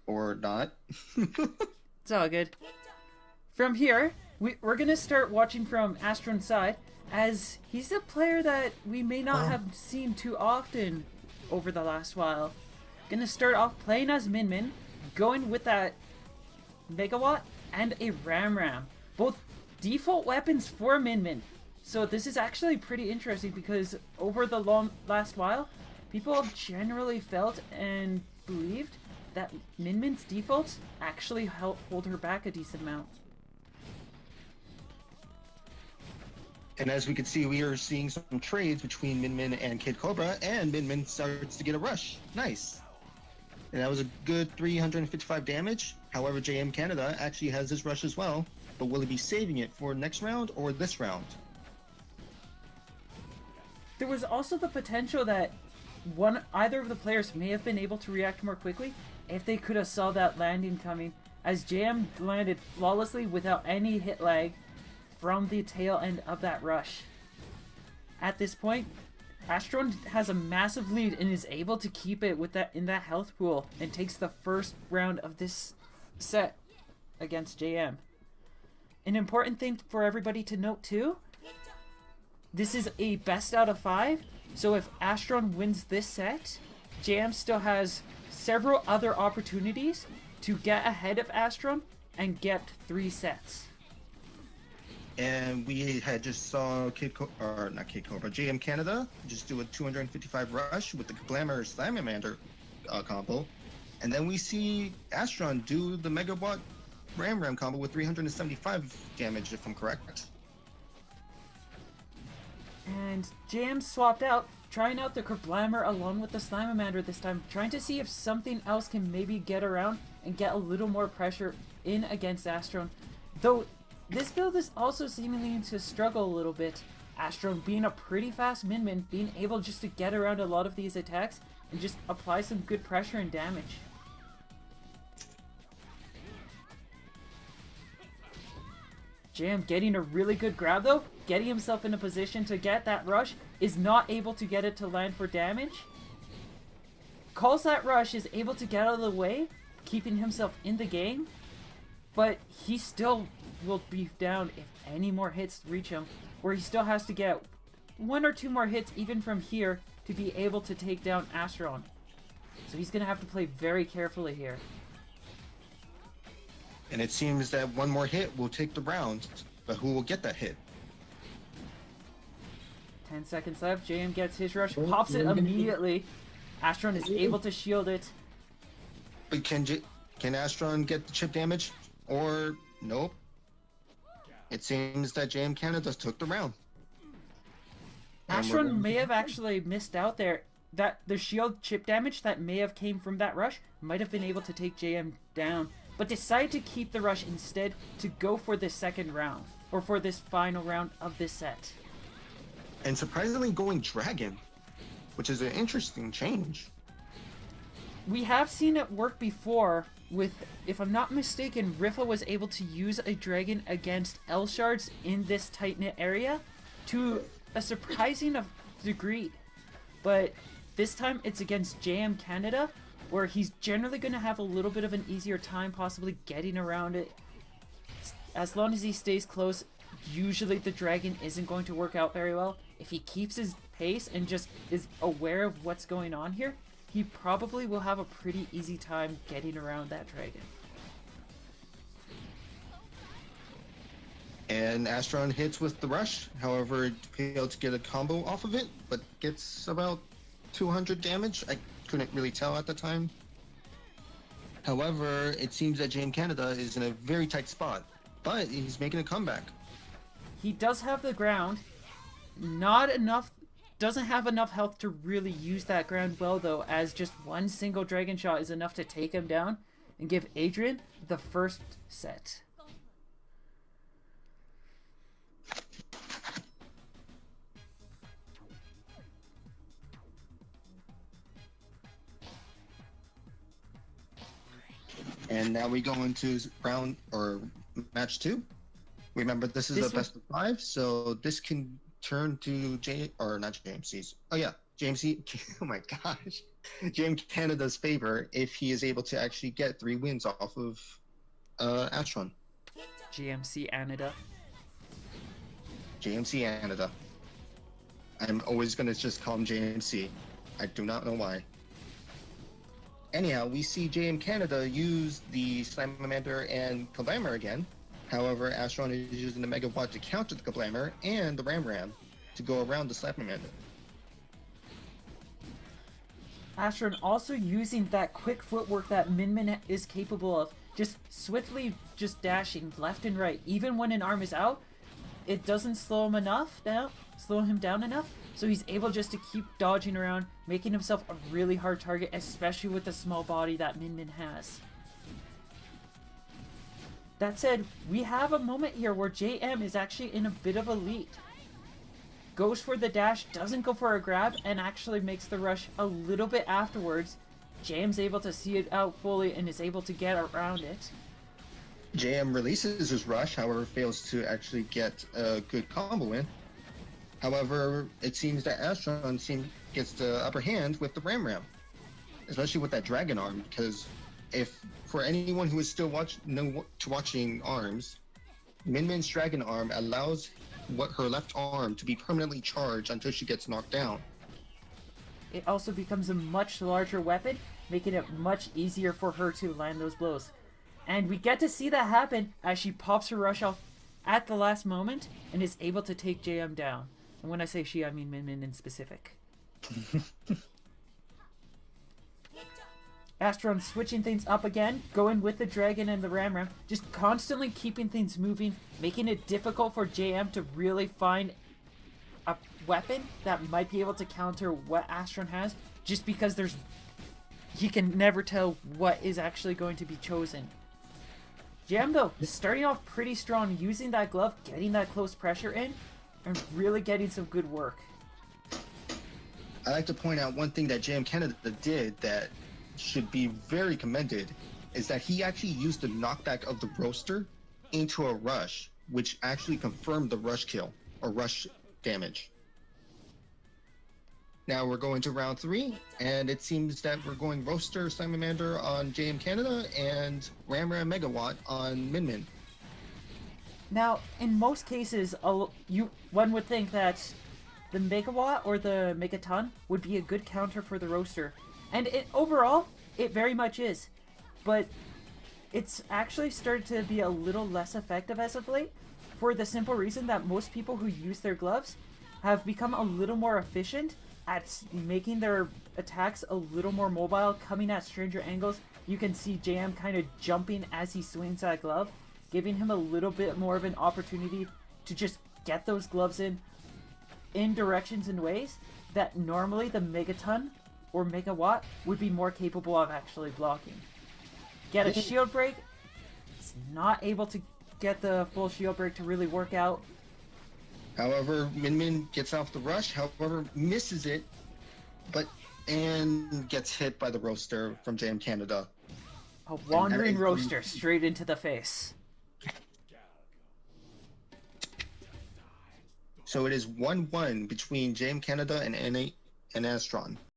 Or not. It's all good. From here, we're going to start watching from Astron's side, as he's a player that we may not Oh, have seen too often over the last while. Gonna start off playing as Min Min, going with that Megawatt and a Ram. Both default weapons for Min Min. So this is actually pretty interesting because over the last while, people have generally felt and believed that Min Min's defaults actually help hold her back a decent amount. and as we can see, we are seeing some trades between Min Min and Kid Cobra, and Min Min starts to get a rush. Nice. And that was a good 355 damage. However, JMCanada actually has his rush as well, but will he be saving it for next round or this round? There was also the potential that either of the players may have been able to react more quickly if they could have saw that landing coming, as JM landed flawlessly without any hit lag from the tail end of that rush. At this point, Astron has a massive lead and is able to keep it with that in that health pool and takes the first round of this set against JM. An important thing for everybody to note too, this is a best out of 5, so if Astron wins this set, JM still has several other opportunities to get ahead of Astron and get 3 sets. And we had just saw JMCanada just do a 255 rush with the Glamour Salamander combo. And then we see Astron do the Megawatt Ram combo with 375 damage, if I'm correct. And JM swapped out, trying out the Kerblammer along with the Slimamander this time, trying to see if something else can maybe get around and get a little more pressure in against Astron. Though this build is also seemingly to struggle a little bit. Astron being a pretty fast Min Min, being able just to get around a lot of these attacks and just apply some good pressure and damage. Jam getting a really good grab though, getting himself in a position to get that rush, is not able to get it to land for damage. Calls that rush, is able to get out of the way, keeping himself in the game, but he still will be down if any more hits reach him, where he still has to get 1 or 2 more hits even from here to be able to take down Astron. So he's going to have to play very carefully here. And it seems that one more hit will take the round, but who will get that hit? 10 seconds left. JM gets his rush, pops it immediately. Astron is able to shield it. But can Astron get the chip damage? Or nope? It seems that JMCanada took the round. Astron may have actually missed out there. That the shield chip damage that may have came from that rush might have been able to take JM down, but decided to keep the rush instead to go for this second round, or for this final round of this set. And surprisingly going Dragon, which is an interesting change. We have seen it work before with, if I'm not mistaken, Rifa was able to use a Dragon against L Shards in this tight-knit area to a surprising degree. But this time it's against JMCanada, where he's generally going to have a little bit of an easier time possibly getting around it. As long as he stays close, usually the Dragon isn't going to work out very well. If he keeps his pace and just is aware of what's going on here, he probably will have a pretty easy time getting around that Dragon. And Astron hits with the rush, however, it failed to get a combo off of it, but gets about 200 damage. I couldn't really tell at the time. However, it seems that JMCanada is in a very tight spot, but he's making a comeback. He does have the ground, not enough, doesn't have enough health to really use that ground well though, as just one single Dragon shot is enough to take him down and give Adrian the first set. And now we go into round or match 2. Remember, this is a best of 5, so this can turn to not JMC's. Oh yeah, JMC, oh my gosh, JMCanada's favor if he is able to actually get 3 wins off of Astron. JMCanada. JMCanada. I'm always going to just call him JMC. I do not know why. Anyhow, we see JMCanada use the Slamamander and Kablammer again. However, Astron is using the Megawatt to counter the Kablammer and the Ram to go around the Slamamander. Astron also using that quick footwork that Min is capable of, just swiftly just dashing left and right. Even when an arm is out, it doesn't slow him down enough, so he's able just to keep dodging around, making himself a really hard target, especially with the small body that Min has. That said, we have a moment here where JM is actually in a bit of a lead. Goes for the dash, doesn't go for a grab, and actually makes the rush a little bit afterwards. JM's able to see it out fully and is able to get around it. JM releases his rush, however, fails to actually get a good combo in. However, it seems that Astron gets the upper hand with the Ram, especially with that Dragon Arm, because if for anyone who is still watching ARMS, Min's Dragon Arm allows her left arm to be permanently charged until she gets knocked down. It also becomes a much larger weapon, making it much easier for her to land those blows. And we get to see that happen as she pops her rush off at the last moment and is able to take JM down. And when I say she, I mean Min in specific. Astron switching things up again, going with the Dragon and the Ram, just constantly keeping things moving, making it difficult for JM to really find a weapon that might be able to counter what Astron has, just because he can never tell what is actually going to be chosen. JM, though, starting off pretty strong, using that glove, getting that close pressure in, and really getting some good work. I like to point out one thing that JMCanada did that should be very commended, is that he actually used the knockback of the roaster into a rush, which actually confirmed the rush kill, or rush damage. Now we're going to round 3, and it seems that we're going roaster Slamamander on JMCanada and Ram Megawatt on Min. Now, in most cases, one would think that the Megawatt or the Megaton would be a good counter for the roaster. And overall, it very much is. But it's actually started to be a little less effective as of late, for the simple reason that most people who use their gloves have become a little more efficient at making their attacks a little more mobile, coming at stranger angles. You can see JM kind of jumping as he swings that glove, giving him a little bit more of an opportunity to just get those gloves in directions and ways that normally the Megaton or Megawatt would be more capable of actually blocking. Get a shield break. It's not able to get the full shield break to really work out. However, Min gets off the rush, however, misses it, and gets hit by the roaster from JMCanada. A wandering roaster straight into the face. So it is 1-1 between JMCanada and Astron.